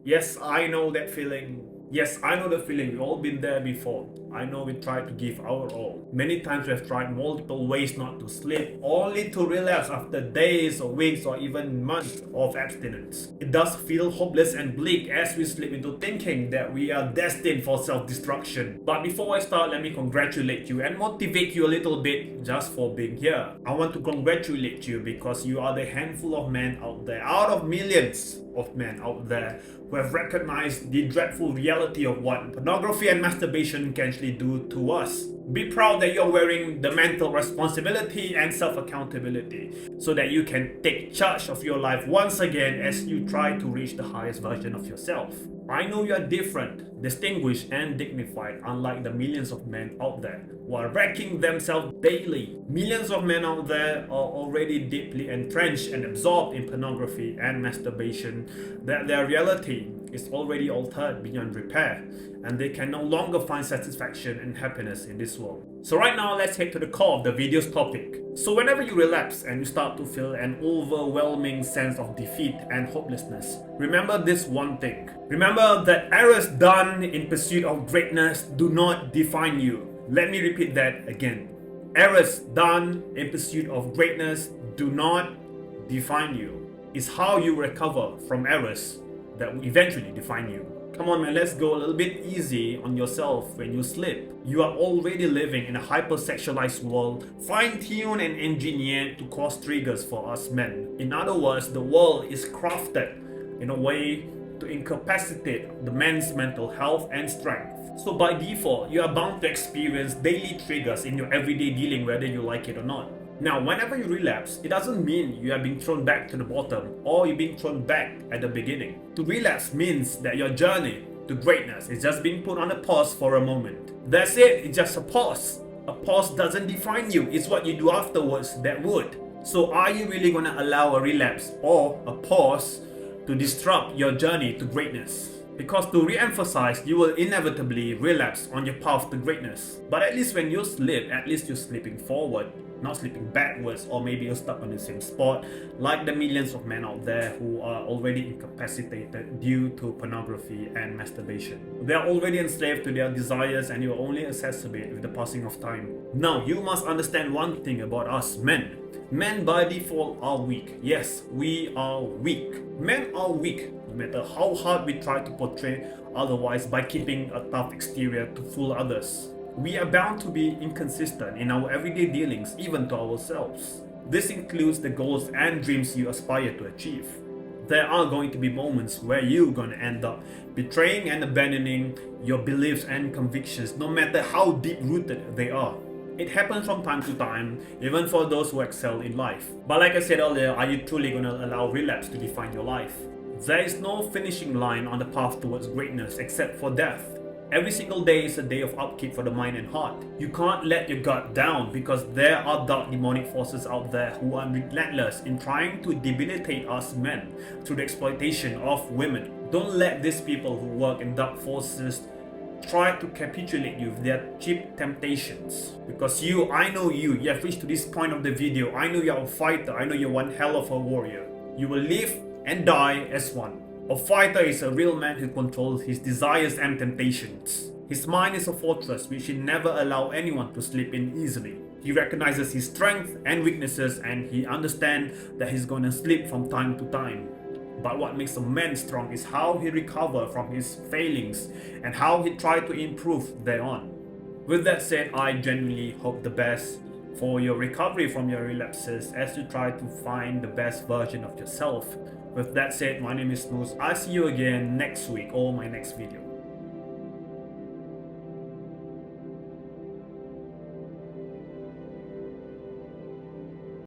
Yes, I know that feeling. Yes, I know the feeling. We've all been there before. I know we tried to give our all. Many times we have tried multiple ways not to sleep, only to relapse after days or weeks or even months of abstinence. It does feel hopeless and bleak as we slip into thinking that we are destined for self-destruction. But before I start, let me congratulate you and motivate you a little bit just for being here. I want to congratulate you because you are the handful of men out there, out of millions of men out there who have recognized the dreadful reality of what pornography and masturbation can actually do to us. Be proud that you're wearing the mental responsibility and self-accountability so that you can take charge of your life once again as you try to reach the highest version of yourself. I know you are different, distinguished, and dignified, unlike the millions of men out there who are wrecking themselves daily. Millions of men out there are already deeply entrenched and absorbed in pornography and masturbation, that their reality is already altered beyond repair, and they can no longer find satisfaction and happiness in this world. So right now, let's head to the core of the video's topic. So whenever you relapse and you start to feel an overwhelming sense of defeat and hopelessness, remember this one thing. Remember that errors done in pursuit of greatness do not define you. Let me repeat that again. Errors done in pursuit of greatness do not define you. It's how you recover from errors that will eventually define you. Come on man, let's go a little bit easy on yourself when you slip. You are already living in a hypersexualized world, fine-tuned and engineered to cause triggers for us men. In other words, the world is crafted in a way to incapacitate the man's mental health and strength. So by default, you are bound to experience daily triggers in your everyday dealing whether you like it or not. Now, whenever you relapse, it doesn't mean you are being thrown back to the bottom or you're being thrown back at the beginning. To relapse means that your journey to greatness is just being put on a pause for a moment. That's it, it's just a pause. A pause doesn't define you, it's what you do afterwards that would. So are you really gonna allow a relapse or a pause to disrupt your journey to greatness? Because to re-emphasize, you will inevitably relapse on your path to greatness. But at least when you slip, at least you're slipping forward, not slipping backwards, or maybe you're stuck on the same spot like the millions of men out there who are already incapacitated due to pornography and masturbation. They are already enslaved to their desires and you only exacerbate with the passing of time. Now, you must understand one thing about us men. Men by default are weak. Yes, we are weak. Men are weak, no matter how hard we try to portray otherwise by keeping a tough exterior to fool others. We are bound to be inconsistent in our everyday dealings, even to ourselves. This includes the goals and dreams you aspire to achieve. There are going to be moments where you're gonna end up betraying and abandoning your beliefs and convictions, no matter how deep-rooted they are. It happens from time to time, even for those who excel in life. But like I said earlier, are you truly gonna allow relapse to define your life? There is no finishing line on the path towards greatness except for death. Every single day is a day of upkeep for the mind and heart. You can't let your guard down because there are dark demonic forces out there who are relentless in trying to debilitate us men through the exploitation of women. Don't let these people who work in dark forces try to capitulate you with their cheap temptations. Because I know you have reached to this point of the video. I know you're a fighter. I know you're one hell of a warrior. You will live and die as one. A fighter is a real man who controls his desires and temptations. His mind is a fortress which he never allows anyone to slip in easily. He recognizes his strengths and weaknesses and he understands that he's gonna slip from time to time. But what makes a man strong is how he recovers from his failings and how he tries to improve thereon. With that said, I genuinely hope the best for your recovery from your relapses as you try to find the best version of yourself. With that said, my name is Mus. I'll see you again next week or my next video.